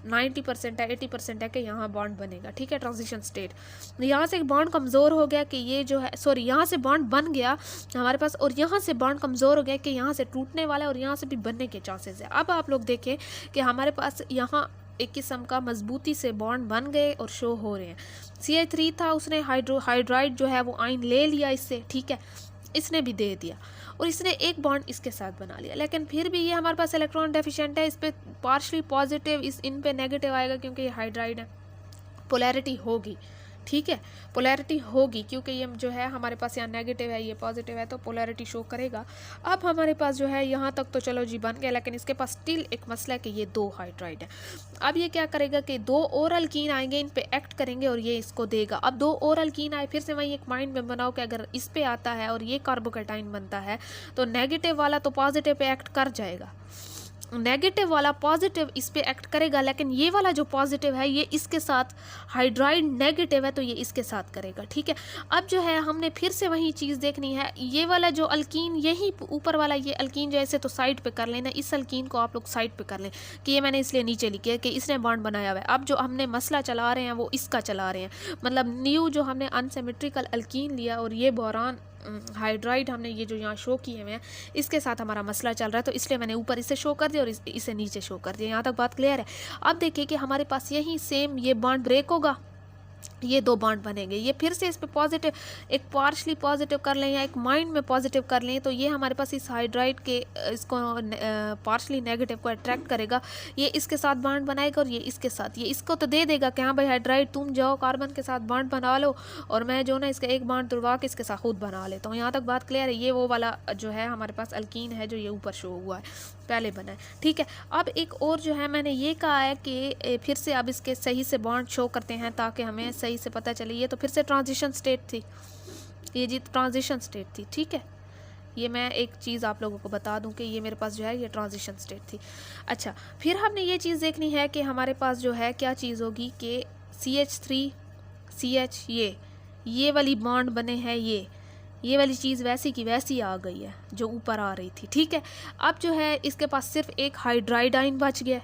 90% है, 80% है कि यहाँ बॉन्ड बनेगा, ठीक है। ट्रांजिशन स्टेट, यहाँ से एक बॉन्ड कमज़ोर हो गया कि ये जो है, सॉरी यहाँ से बॉन्ड बन गया हमारे पास, और यहाँ से बॉन्ड कमज़ोर हो गया कि यहाँ से टूटने वाला है और यहाँ से भी बनने के चांसेस है। अब आप लोग देखें कि हमारे पास यहाँ एक किस्म का मजबूती से बॉन्ड बन गए और शो हो रहे हैं। CH3 था, उसने हाइड्राइड जो है वो आयन ले लिया इससे, ठीक है, इसने भी दे दिया और इसने एक बॉन्ड इसके साथ बना लिया, लेकिन फिर भी ये हमारे पास इलेक्ट्रॉन डेफिशिएंट है। इस पर पार्शली पॉजिटिव, इन पे नेगेटिव आएगा क्योंकि ये हाइड्राइड है। पोलैरिटी होगी, ठीक है, पोलैरिटी होगी क्योंकि ये जो है हमारे पास यहाँ नेगेटिव है, ये पॉजिटिव है, तो पोलैरिटी शो करेगा। अब हमारे पास जो है यहाँ तक तो चलो जी बन गया, लेकिन इसके पास स्टिल एक मसला है कि ये 2 हाइड्राइड है। अब ये क्या करेगा कि 2 और अल्कीन आएंगे, इन पे एक्ट करेंगे और ये इसको देगा। अब 2 और अल्कीन आए, फिर से वही एक माइंड में बनाओ कि अगर इस पे आता है और ये कार्बोकैटाइन बनता है तो नेगेटिव वाला तो पॉजिटिव पे एक्ट कर जाएगा, नेगेटिव वाला पॉजिटिव इस पे एक्ट करेगा, लेकिन ये वाला जो पॉजिटिव है ये इसके साथ, हाइड्राइड नेगेटिव है तो ये इसके साथ करेगा, ठीक है। अब जो है हमने फिर से वही चीज़ देखनी है, ये वाला जो अल्कीन, यही ऊपर वाला ये अल्कीन जैसे तो साइड पे कर लेना, इस अल्कीन को आप लोग साइड पे कर लें कि ये मैंने इसलिए नीचे लिखी है कि इसने बॉन्ड बनाया हुआ है। अब जो हमने मसला चला रहे हैं वो इसका चला रहे हैं, मतलब न्यू जो हमने अनसिमेट्रिकल अल्कीन लिया और ये बोरान हाइड्राइड हमने ये जो यहाँ शो किए हुए हैं इसके साथ हमारा मसला चल रहा है, तो इसलिए मैंने ऊपर इसे शो कर दिया और इसे नीचे शो कर दिया। यहाँ तक बात क्लियर है। अब देखिए कि हमारे पास यही सेम ये बॉन्ड ब्रेक होगा, ये 2 बॉन्ड बनेंगे, ये फिर से इस पे पॉजिटिव, एक पार्शली पॉजिटिव कर लें या एक माइंड में पॉजिटिव कर लें, तो ये हमारे पास इस हाइड्राइड के इसको पार्शली नेगेटिव को अट्रैक्ट करेगा, ये इसके साथ बॉन्ड बनाएगा और ये इसके साथ, ये इसको तो दे देगा कि हाँ भाई हाइड्राइड तुम जाओ कार्बन के साथ बॉन्ड बना लो और मैं जो ना इसका एक बॉन्ड तुड़वा के इसके साथ खुद बना लेता हूँ। यहाँ तक बात क्लियर है। ये वो वाला जो है हमारे पास अल्कीन है जो ये ऊपर शो हुआ है, पहले बना है, ठीक है। अब एक और जो है मैंने ये कहा है कि फिर से अब इसके सही से बॉन्ड शो करते हैं ताकि हमें सही से पता चले। ये तो फिर से ट्रांजिशन स्टेट थी, ये जी ट्रांजिशन स्टेट थी, ठीक है। ये मैं एक चीज़ आप लोगों को बता दूं कि ये मेरे पास जो है ये ट्रांजिशन स्टेट थी। अच्छा, फिर हमने ये चीज़ देखनी है कि हमारे पास जो है क्या चीज़ होगी कि CH3 CH ये वाली बॉन्ड बने हैं, ये वाली चीज़ वैसी की वैसी आ गई है जो ऊपर आ रही थी, ठीक है। अब जो है इसके पास सिर्फ एक हाइड्राइड आयन बच गया,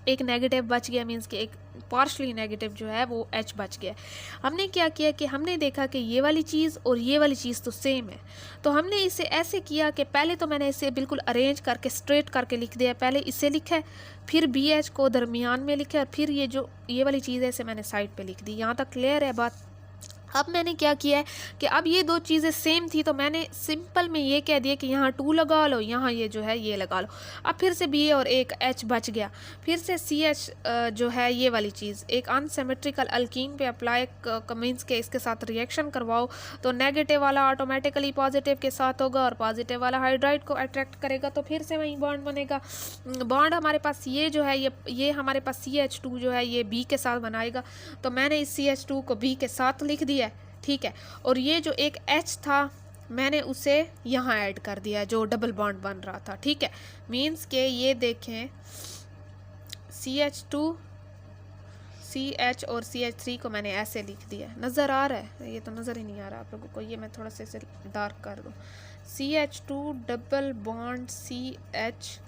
एक नेगेटिव बच गया, मीन्स कि एक पार्शली नेगेटिव जो है वो H बच गया। हमने क्या किया कि हमने देखा कि ये वाली चीज़ और ये वाली चीज़ तो सेम है, तो हमने इसे ऐसे किया कि पहले तो मैंने इसे बिल्कुल अरेंज करके स्ट्रेट करके लिख दिया, पहले इसे लिखा है, फिर BH को दरमियान में लिखा है, और फिर ये जो ये वाली चीज़ है इसे मैंने साइड पे लिख दी। यहाँ तक क्लियर है बात। अब मैंने क्या किया है कि अब ये 2 चीज़ें सेम थी तो मैंने सिंपल में ये कह दिया कि यहाँ 2 लगा लो, यहाँ ये जो है ये लगा लो। अब फिर से BA और एक H बच गया, फिर से CH जो है ये वाली चीज़ एक अनसिमेट्रिकल अल्कीन पे अप्लाई मीन्स के इसके साथ रिएक्शन करवाओ तो नेगेटिव वाला ऑटोमेटिकली पॉजिटिव के साथ होगा और पॉजिटिव वाला हाइड्राइड को अट्रैक्ट करेगा, तो फिर से वही बॉन्ड बनेगा। बॉन्ड हमारे पास ये जो है ये हमारे पास CH2 जो है ये B के साथ बनाएगा, तो मैंने इस CH2 को B के साथ लिख दिया, ठीक है। और ये जो एक H था मैंने उसे यहाँ ऐड कर दिया जो डबल बॉन्ड बन रहा था, ठीक है। मीन्स के ये देखें CH2 CH और CH3 को मैंने ऐसे लिख दिया, नज़र आ रहा है? ये तो नज़र ही नहीं आ रहा आप लोगों को, ये मैं थोड़ा सा इसे डार्क कर दूँ। CH2 डबल बॉन्ड CH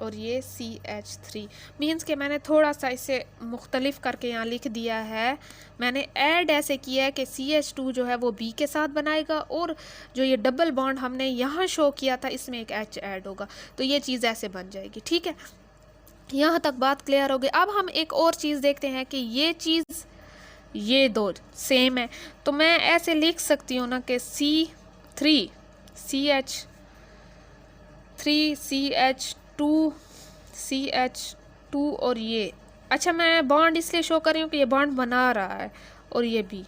और ये CH3 मीन्स के मैंने थोड़ा सा इसे मुख्तलिफ करके यहाँ लिख दिया है। मैंने ऐड ऐसे किया है कि CH2 जो है वो B के साथ बनाएगा और जो ये डबल बॉन्ड हमने यहाँ शो किया था इसमें एक H ऐड होगा, तो ये चीज़ ऐसे बन जाएगी, ठीक है। यहाँ तक बात क्लियर हो गई। अब हम एक और चीज़ देखते हैं कि ये चीज़ ये 2 सेम है, तो मैं ऐसे लिख सकती हूँ ना कि C3 CH3 CH2 CH2 और ये, अच्छा मैं बॉन्ड इसलिए शो कर रही हूँ कि ये बॉन्ड बना रहा है और ये B,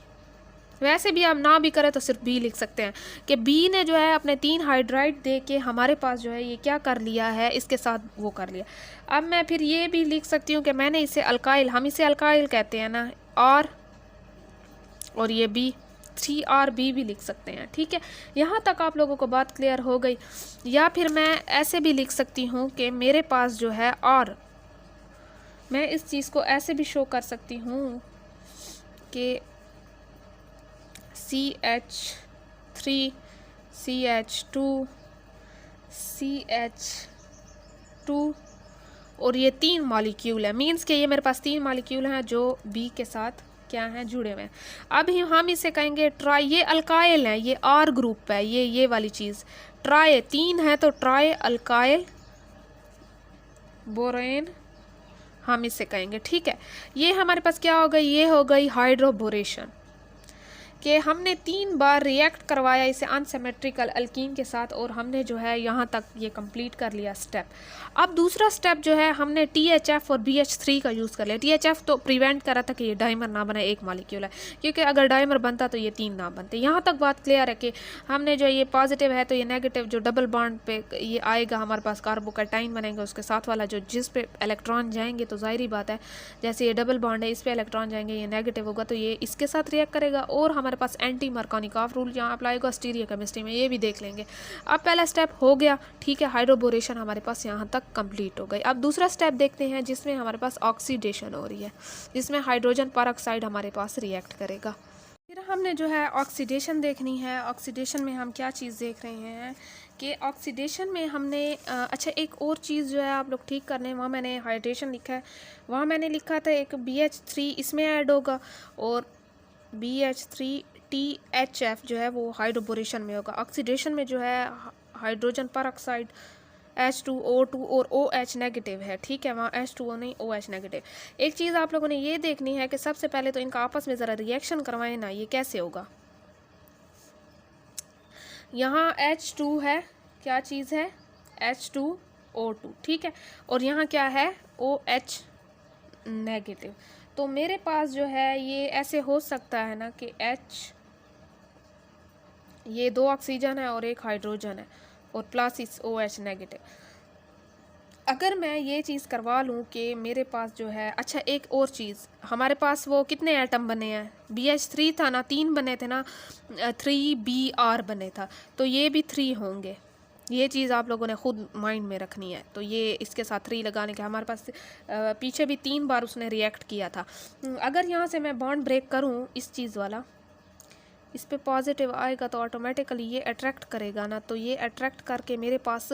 वैसे भी आप ना भी करें तो सिर्फ B लिख सकते हैं कि B ने जो है अपने 3 हाइड्राइड दे के हमारे पास जो है ये क्या कर लिया है, इसके साथ वो कर लिया। अब मैं फिर ये भी लिख सकती हूँ कि मैंने इसे अल्काइल, हम इसे अल्काइल कहते हैं ना, R और ये B 3RB भी लिख सकते हैं, ठीक है। यहाँ तक आप लोगों को बात क्लियर हो गई। या फिर मैं ऐसे भी लिख सकती हूँ कि मेरे पास जो है और मैं इस चीज़ को ऐसे भी शो कर सकती हूँ कि CH3 CH2 CH2 और ये 3 मॉलिक्यूल है, मीन्स के ये मेरे पास 3 मॉलिक्यूल हैं जो B के साथ क्या हैं, जुड़े हुए हैं। अब हम इसे कहेंगे ट्राई, ये अल्काइल है, ये R ग्रुप है, ये वाली चीज़ ट्राई 3 है तो ट्राई अल्काइल बोरेन हम इससे कहेंगे। ठीक है, ये हमारे पास क्या हो गई, ये हो गई हाइड्रोबोरेशन, कि हमने 3 बार रिएक्ट करवाया इसे अनसिमेट्रिकल अल्कीन के साथ और हमने जो है यहाँ तक ये कंप्लीट कर लिया स्टेप। अब दूसरा स्टेप जो है हमने THF और BH3 का यूज़ कर लिया। THF तो प्रिवेंट करा था कि ये डाइमर ना बने, एक मॉलिक्यूल है, क्योंकि अगर डाइमर बनता तो ये 3 ना बनते। यहाँ तक बात क्लियर है कि हमने जो ये पॉजिटिव है तो ये नेगेटिव जो डबल बॉन्ड पे ये आएगा हमारे पास कार्बोकैटाइन बनेंगे, उसके साथ वाला जो जिस पे इलेक्ट्रॉन जाएंगे तो जाहिर बात है जैसे ये डबल बॉन्ड है इस पे इलेक्ट्रॉन जाएंगे, ये नेगेटिव होगा तो ये इसके साथ रिएक्ट करेगा और हमारे पास एंटी मार्कोनिकॉफ रूल यहाँ अप्लाई होगा स्टीरियो केमिस्ट्री में, ये भी देख लेंगे। अब पहला स्टेप हो गया, ठीक है, हाइड्रोबोरेशन हमारे पास यहाँ तक कंप्लीट हो गई। अब दूसरा स्टेप देखते हैं जिसमें हमारे पास ऑक्सीडेशन हो रही है, जिसमें हाइड्रोजन परऑक्साइड हमारे पास रिएक्ट करेगा। फिर हमने जो है ऑक्सीडेशन देखनी है। ऑक्सीडेशन में हम क्या चीज़ देख रहे हैं कि ऑक्सीडेशन में हमने अच्छा एक और चीज़ जो है आप लोग ठीक करने हैं, वहाँ मैंने हाइड्रेशन लिखा है, वहाँ मैंने लिखा था एक BH3 इसमें ऐड होगा और BH3 THF जो है वो हाइड्रोबोरेशन में होगा। ऑक्सीडेशन में जो है हाइड्रोजन परऑक्साइड H2O2 और OH नेगेटिव है, ठीक है, वहाँ H2O नहीं OH नेगेटिव। एक चीज़ आप लोगों ने ये देखनी है कि सबसे पहले तो इनका आपस में ज़रा रिएक्शन करवाएं ना, ये कैसे होगा। यहाँ H2 है, क्या चीज़ है H2O2, ठीक है, और यहाँ क्या है OH नेगेटिव। तो मेरे पास जो है ये ऐसे हो सकता है ना कि ये 2 ऑक्सीजन है और एक हाइड्रोजन है और प्लस इस OH नेगेटिव। अगर मैं ये चीज़ करवा लूँ कि मेरे पास जो है, अच्छा एक और चीज़, हमारे पास वो कितने एटम बने हैं, BH3 था ना, 3 बने थे ना, 3Br बने था, तो ये भी 3 होंगे। ये चीज़ आप लोगों ने खुद माइंड में रखनी है। तो ये इसके साथ 3 लगाने के हमारे पास पीछे भी 3 बार उसने रिएक्ट किया था। अगर यहाँ से मैं बॉन्ड ब्रेक करूँ इस चीज़ वाला, इस पे पॉजिटिव आएगा तो ऑटोमेटिकली ये अट्रैक्ट करेगा ना, तो ये अट्रैक्ट करके मेरे पास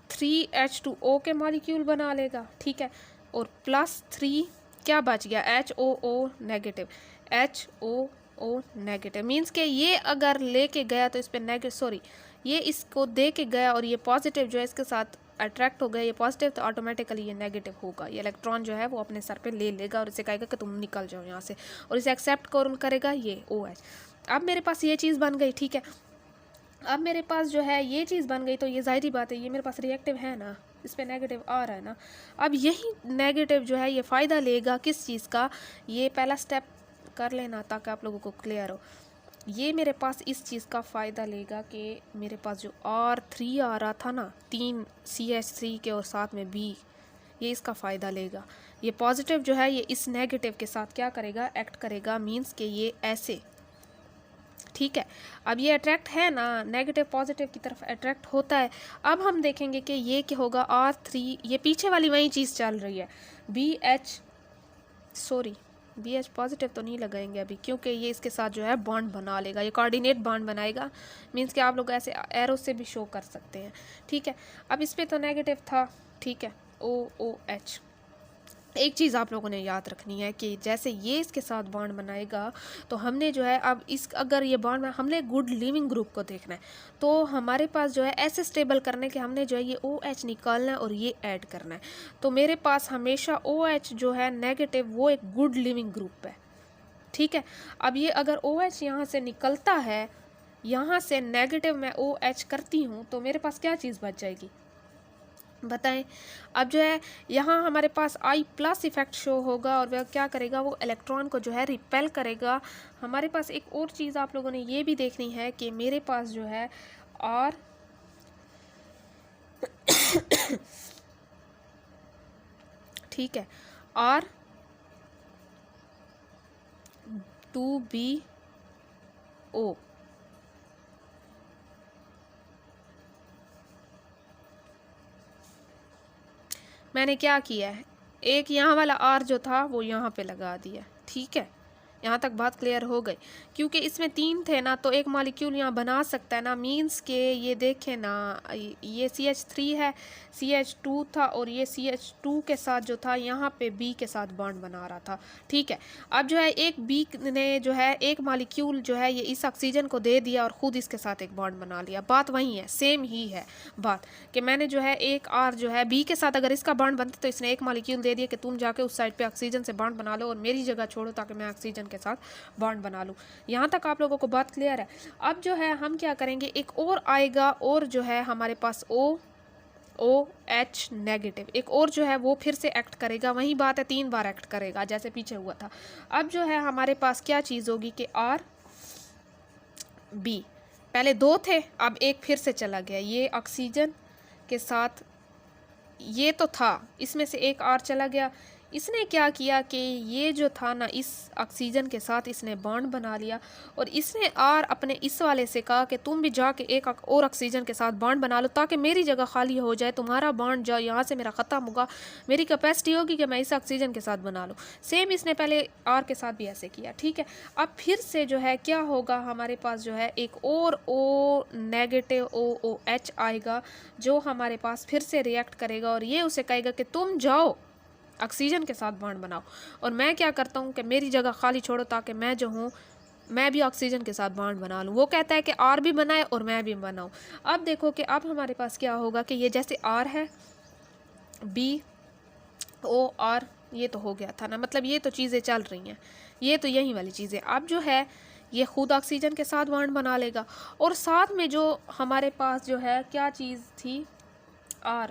3H2O के मॉलिक्यूल बना लेगा, ठीक है, और प्लस 3 क्या बच गया HOO negative, HOO negative means के ये अगर लेके गया तो इस पर नेगेटिव, सॉरी ये इसको दे के गया और ये पॉजिटिव जो है इसके साथ अट्रैक्ट हो गया, ये पॉजिटिव, तो ऑटोमेटिकली ये नेगेटिव होगा। ये इलेक्ट्रॉन जो है वो अपने सर पे ले लेगा और इसे कहेगा कि तुम निकल जाओ यहाँ से, और इसे एक्सेप्ट करेगा ये OH। अब मेरे पास ये चीज़ बन गई, ठीक है, अब मेरे पास जो है ये चीज़ बन गई, तो ये जाहिर बात है ये मेरे पास रिएक्टिव है ना, इस पर नेगेटिव आ रहा है ना। अब यही नेगेटिव जो है ये फ़ायदा लेगा किस चीज़ का, ये पहला स्टेप कर लेना ताकि आप लोगों को क्लियर हो। ये मेरे पास इस चीज़ का फ़ायदा लेगा कि मेरे पास जो R3 आ रहा था ना, 3 CH3 के और साथ में B, ये इसका फ़ायदा लेगा। ये पॉजिटिव जो है ये इस नेगेटिव के साथ क्या करेगा, एक्ट करेगा, मीन्स कि ये ऐसे, ठीक है। अब ये अट्रैक्ट है ना, नेगेटिव पॉजिटिव की तरफ अट्रैक्ट होता है। अब हम देखेंगे कि ये क्या होगा, R3, ये पीछे वाली वही चीज़ चल रही है, BH पॉजिटिव तो नहीं लगाएंगे अभी, क्योंकि ये इसके साथ जो है बॉन्ड बना लेगा, ये कोऑर्डिनेट बॉन्ड बनाएगा, मीन्स कि आप लोग ऐसे एरो से भी शो कर सकते हैं, ठीक है। अब इस पर तो नेगेटिव था, ठीक है, OOH। एक चीज़ आप लोगों ने याद रखनी है कि जैसे ये इसके साथ बॉन्ड बनाएगा तो हमने जो है अब इस अगर ये बॉन्ड हमने गुड लिविंग ग्रुप को देखना है, तो हमारे पास जो है ऐसे स्टेबल करने के हमने जो है ये OH निकालना है और ये ऐड करना है। तो मेरे पास हमेशा OH जो है नेगेटिव वो एक गुड लिविंग ग्रुप है, ठीक है। अब ये अगर OH यहाँ से निकलता है, यहाँ से नेगेटिव मैं OH करती हूँ, तो मेरे पास क्या चीज़ बच जाएगी बताएं। अब जो है यहाँ हमारे पास I+ इफेक्ट शो होगा और वह क्या करेगा, वो इलेक्ट्रॉन को जो है रिपेल करेगा। हमारे पास एक और चीज़ आप लोगों ने ये भी देखनी है कि मेरे पास जो है R ठीक है, R2BO, मैंने क्या किया है, एक यहाँ वाला R जो था वो यहाँ पे लगा दिया, ठीक है, यहाँ तक बात क्लियर हो गई। क्योंकि इसमें 3 थे ना, तो एक मॉलिक्यूल यहाँ बना सकता है ना, मींस के ये देखें ना, ये CH3 है, CH2 था, और ये CH2 के साथ जो था यहाँ पे B के साथ बॉन्ड बना रहा था। ठीक है, अब जो है एक B ने जो है एक मॉलिक्यूल जो है ये इस ऑक्सीजन को दे दिया और ख़ुद इसके साथ एक बॉन्ड बना लिया। बात वही है, सेम ही है बात, कि मैंने जो है एक R जो है B के साथ अगर इसका बॉन्ड बनता तो इसने एक मॉलिक्यूल दे दिया कि तुम जाके उस साइड पे ऑक्सीजन से बॉन्ड बना लो और मेरी जगह छोड़ो ताकि मैं ऑक्सीजन के साथ बॉन्ड बना लूँ। यहाँ तक आप लोगों को बात क्लियर है। अब जो है हम क्या करेंगे, एक और आएगा और जो है हमारे पास OH नेगेटिव, एक और जो है वो फिर से एक्ट करेगा। वही बात है, 3 बार एक्ट करेगा जैसे पीछे हुआ था। अब जो है हमारे पास क्या चीज़ होगी कि RB, पहले 2 थे, अब एक फिर से चला गया, ये ऑक्सीजन के साथ ये तो था, इसमें से एक R चला गया। इसने क्या किया कि ये जो था ना इस ऑक्सीजन के साथ इसने बॉन्ड बना लिया और इसने R अपने इस वाले से कहा कि तुम भी जाके एक और ऑक्सीजन के साथ बॉन्ड बना लो ताकि मेरी जगह खाली हो जाए, तुम्हारा बॉन्ड जो यहाँ से मेरा ख़त्म होगा, मेरी कैपेसिटी होगी कि मैं इस ऑक्सीजन के साथ बना लूँ। सेम इसने पहले R के साथ भी ऐसे किया। ठीक है, अब फिर से जो है क्या होगा, हमारे पास जो है एक और O नेगेटिव OH आएगा जो हमारे पास फिर से रिएक्ट करेगा और ये उसे कहेगा कि तुम जाओ ऑक्सीजन के साथ बॉन्ड बनाओ और मैं क्या करता हूँ कि मेरी जगह खाली छोड़ो ताकि मैं जो हूँ मैं भी ऑक्सीजन के साथ बॉन्ड बना लूँ। वो कहता है कि R भी बनाए और मैं भी बनाऊँ। अब देखो कि अब हमारे पास क्या होगा कि ये जैसे R है, BOR, ये तो हो गया था ना, मतलब ये तो चीज़ें चल रही हैं, ये तो यही वाली चीज़ें। अब जो है ये खुद ऑक्सीजन के साथ बॉन्ड बना लेगा और साथ में जो हमारे पास जो है क्या चीज़ थी, R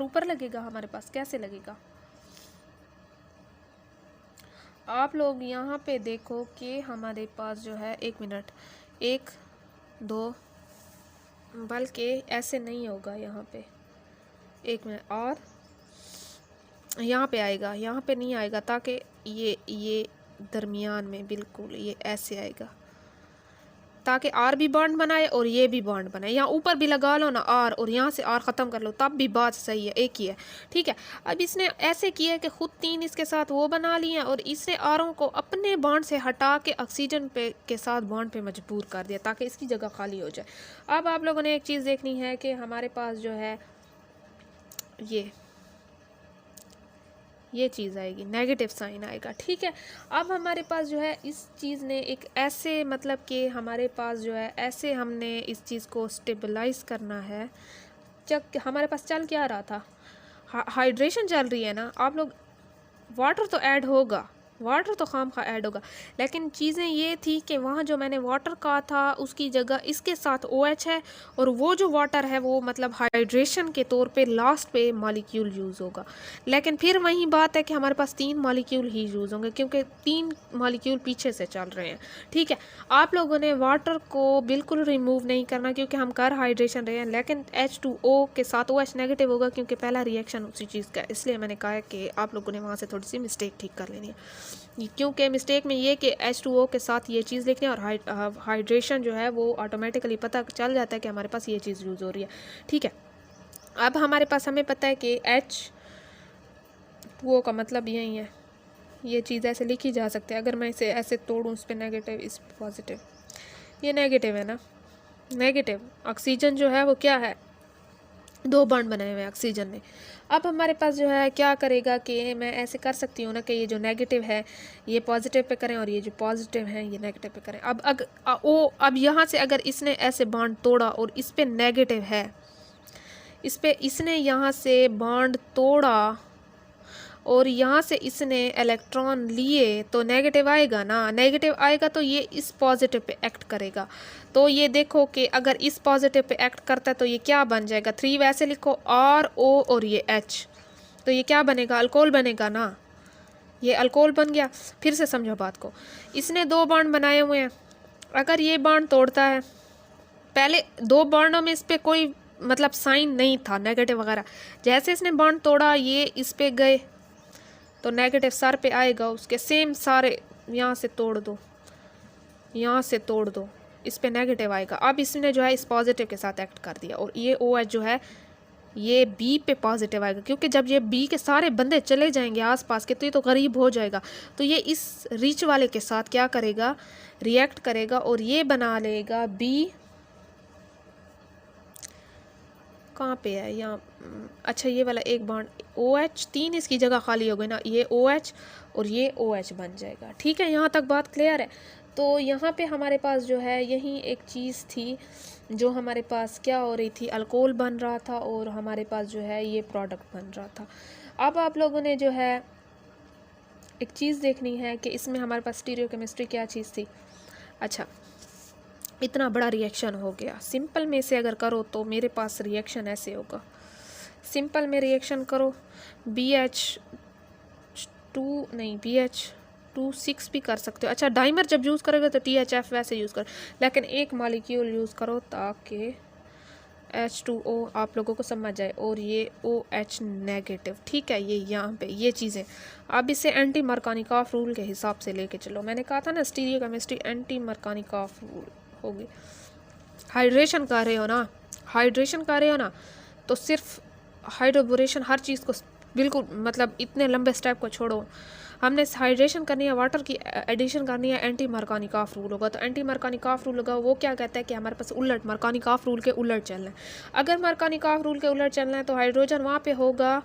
ऊपर लगेगा हमारे पास। कैसे लगेगा, आप लोग यहाँ पे देखो कि हमारे पास जो है, 1 मिनट, 1 2, बल्कि ऐसे नहीं होगा यहाँ पे, 1 मिनट, और यहाँ पे आएगा, यहाँ पे नहीं आएगा, ताकि ये दरमियान में बिल्कुल ये ऐसे आएगा ताकि R भी बॉन्ड बनाए और ये भी बॉन्ड बनाए। यहाँ ऊपर भी लगा लो ना R और यहाँ से R ख़त्म कर लो, तब भी बात सही है, एक ही है। ठीक है, अब इसने ऐसे किया है कि ख़ुद 3 इसके साथ वो बना लिए और इसने आरों को अपने बॉन्ड से हटा के ऑक्सीजन पे के साथ बॉन्ड पे मजबूर कर दिया ताकि इसकी जगह खाली हो जाए। अब आप लोगों ने एक चीज़ देखनी है कि हमारे पास जो है ये चीज़ आएगी, नेगेटिव साइन आएगा। ठीक है, अब हमारे पास जो है इस चीज़ ने एक ऐसे, मतलब कि हमारे पास जो है ऐसे हमने इस चीज़ को स्टेबलाइज करना है। जब हमारे पास चल क्या रहा था, हाइड्रेशन चल रही है ना, आप लोग वाटर तो ऐड होगा, वाटर तो खामखा ऐड होगा, लेकिन चीज़ें ये थी कि वहाँ जो मैंने वाटर कहा था उसकी जगह इसके साथ OH है और वो जो वाटर है वो मतलब हाइड्रेशन के तौर पे लास्ट पे मॉलिक्यूल यूज़ होगा। लेकिन फिर वही बात है कि हमारे पास 3 मॉलिक्यूल ही यूज़ होंगे क्योंकि 3 मॉलिक्यूल पीछे से चल रहे हैं। ठीक है, आप लोगों ने वाटर को बिल्कुल रिमूव नहीं करना क्योंकि हम कर हाइड्रेशन रहे हैं, लेकिन H2O के साथ OH नेगेटिव होगा क्योंकि पहला रिएक्शन उसी चीज़ का, इसलिए मैंने कहा कि आप लोगों ने वहाँ से थोड़ी सी मिस्टेक ठीक कर लेनी है। क्योंकि मिस्टेक में ये कि H2O के साथ ये चीज़ लिखनी है और हाइड्रेशन जो है वो ऑटोमेटिकली पता चल जाता है कि हमारे पास ये चीज़ यूज़ हो रही है। ठीक है, अब हमारे पास हमें पता है कि H2O का मतलब यही है, ये चीज़ ऐसे लिखी जा सकती है। अगर मैं इसे ऐसे तोड़ूँ, इस पर नेगेटिव, इस पर पॉजिटिव, ये नेगेटिव है ना, नेगेटिव ऑक्सीजन जो है वो क्या है, 2 बॉन्ड बनाए हुए ऑक्सीजन ने। अब हमारे पास जो है क्या करेगा कि मैं ऐसे कर सकती हूँ ना कि ये जो नेगेटिव है ये पॉजिटिव पे करें और ये जो पॉजिटिव है ये नेगेटिव पे करें। अब यहाँ से अगर इसने ऐसे बॉन्ड तोड़ा और इस पे नेगेटिव है, इस पे इसने यहाँ से बॉन्ड तोड़ा और यहाँ से इसने इलेक्ट्रॉन लिए तो नेगेटिव आएगा ना, नेगेटिव आएगा तो ये इस पॉजिटिव पे एक्ट करेगा। तो ये देखो कि अगर इस पॉजिटिव पे एक्ट करता है तो ये क्या बन जाएगा, 3 वैसे लिखो, RO और ये H, तो ये क्या बनेगा, अल्कोहल बनेगा ना, ये अल्कोहल बन गया। फिर से समझो बात को, इसने 2 बॉन्ड बनाए हुए हैं, अगर ये बॉन्ड तोड़ता है, पहले 2 बॉन्डों में इस पर कोई मतलब साइन नहीं था नेगेटिव वगैरह, जैसे इसने बॉन्ड तोड़ा ये इस पर गए तो नेगेटिव सर पे आएगा उसके, सेम सारे यहाँ से तोड़ दो, यहाँ से तोड़ दो, इस पे नेगेटिव आएगा। अब इसने जो है इस पॉजिटिव के साथ एक्ट कर दिया और ये OH जो है ये बी पे पॉजिटिव आएगा, क्योंकि जब ये बी के सारे बंदे चले जाएंगे आसपास के तो ये तो गरीब हो जाएगा, तो ये इस रिच वाले के साथ क्या करेगा, रिएक्ट करेगा और ये बना लेगा बी। कहाँ पे है यहाँ, अच्छा ये वाला एक बॉन्ड OH, 3 इसकी जगह खाली हो गई ना, ये OH और ये OH बन जाएगा। ठीक है, यहाँ तक बात क्लियर है। तो यहाँ पे हमारे पास जो है यही एक चीज़ थी जो हमारे पास क्या हो रही थी, अल्कोहल बन रहा था और हमारे पास जो है ये प्रोडक्ट बन रहा था। अब आप लोगों ने जो है एक चीज़ देखनी है कि इसमें हमारे पास स्टीरियोकेमिस्ट्री क्या चीज़ थी। अच्छा, इतना बड़ा रिएक्शन हो गया, सिंपल में से अगर करो तो मेरे पास रिएक्शन ऐसे होगा। सिंपल में रिएक्शन करो, BH2 नहीं, BH26 भी कर सकते हो। अच्छा, डाइमर जब यूज़ करोगे तो THF वैसे यूज़ करो, लेकिन एक मॉलिक्यूल यूज़ करो ताकि H2O आप लोगों को समझ जाए और ये OH नेगेटिव। ठीक है, ये यहाँ पे ये चीज़ें अब इसे एंटी मरकानिकॉफ रूल के हिसाब से लेके चलो। मैंने कहा था ना स्टीरियोकेमिस्ट्री एंटी मरकानिकॉफ रूल होगी। हाइड्रेशन कर रहे हो ना, हाइड्रेशन कर रहे हो ना, तो सिर्फ हाइड्रोबोरेशन हर चीज़ को बिल्कुल मतलब इतने लंबे स्टेप को छोड़ो, हमने हाइड्रेशन करनी है, वाटर की एडिशन करनी है, एंटी मरकानिकॉफ रूल होगा। तो एंटी मरकानिकॉफ रूल होगा वो क्या कहता है कि हमारे पास उलट मरकानिकॉफ रूल के उलट चलना है। अगर मरकानिकॉफ रूल के उलट चलना है तो हाइड्रोजन वहाँ पे होगा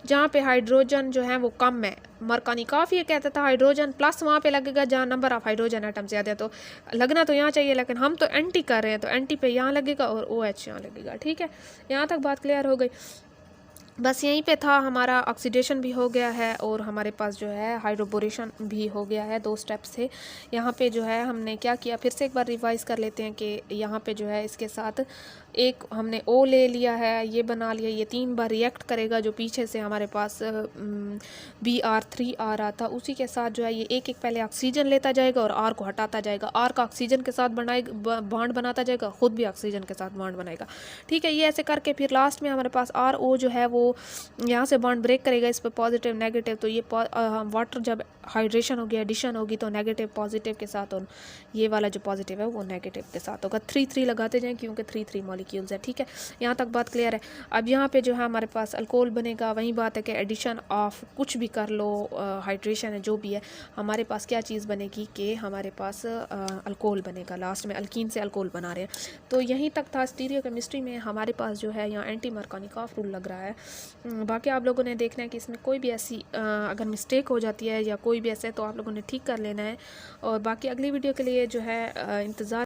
जहाँ पे हाइड्रोजन जो है वो कम है। मरकानिकॉफ ये कहता था हाइड्रोजन प्लस वहाँ पे लगेगा जहाँ नंबर ऑफ हाइड्रोजन एटम ज़्यादा है, तो लगना तो यहाँ चाहिए, लेकिन हम तो एंटी कर रहे हैं तो एंटी पे यहाँ लगेगा और OH यहाँ लगेगा। ठीक है, यहाँ तक बात क्लियर हो गई। बस यहीं पे था, हमारा ऑक्सीडेशन भी हो गया है और हमारे पास जो है हाइड्रोबोरेशन भी हो गया है, 2 स्टेप्स थे। यहाँ पे जो है हमने क्या किया, फिर से एक बार रिवाइज़ कर लेते हैं कि यहाँ पे जो है इसके साथ एक हमने O ले लिया है, ये बना लिया, ये 3 बार रिएक्ट करेगा जो पीछे से हमारे पास Br3 आ रहा था, उसी के साथ जो है ये एक एक पहले ऑक्सीजन लेता जाएगा और R को हटाता जाएगा, R का ऑक्सीजन के साथ बॉन्ड बनाता जाएगा, खुद भी ऑक्सीजन के साथ बॉन्ड बनाएगा। ठीक है, ये ऐसे करके फिर लास्ट में हमारे पास RO जो है वो यहाँ से बॉन्ड ब्रेक करेगा, इस पर पॉजिटिव नेगेटिव, तो ये वाटर जब हाइड्रेशन होगी एडिशन होगी तो नेगेटिव पॉजिटिव के साथ और ये वाला जो पॉजिटिव है वो नेगेटिव के साथ होगा। 3-3 लगाते जाएं क्योंकि 3-3 मॉलिक्यूल्स है। ठीक है, यहाँ तक बात क्लियर है। अब यहाँ पे जो है हमारे पास अल्कोहल बनेगा, वही बात है कि एडिशन ऑफ कुछ भी कर लो, हाइड्रेशन है जो भी है, हमारे पास क्या चीज़ बनेगी कि हमारे पास अल्कोहल बनेगा, लास्ट में अल्कीन से अल्कोहल बना रहे हैं। तो यहीं तक था स्टीरियोकेमिस्ट्री में। हमारे पास जो है यहाँ एंटी मरकानिकॉफ रूल लग रहा है। बाकी आप लोगों ने देखना है कि इसमें कोई भी ऐसी अगर मिस्टेक हो जाती है या कोई भी ऐसे, तो आप लोगों ने ठीक कर लेना है। और बाकी अगली वीडियो के लिए जो है इंतज़ार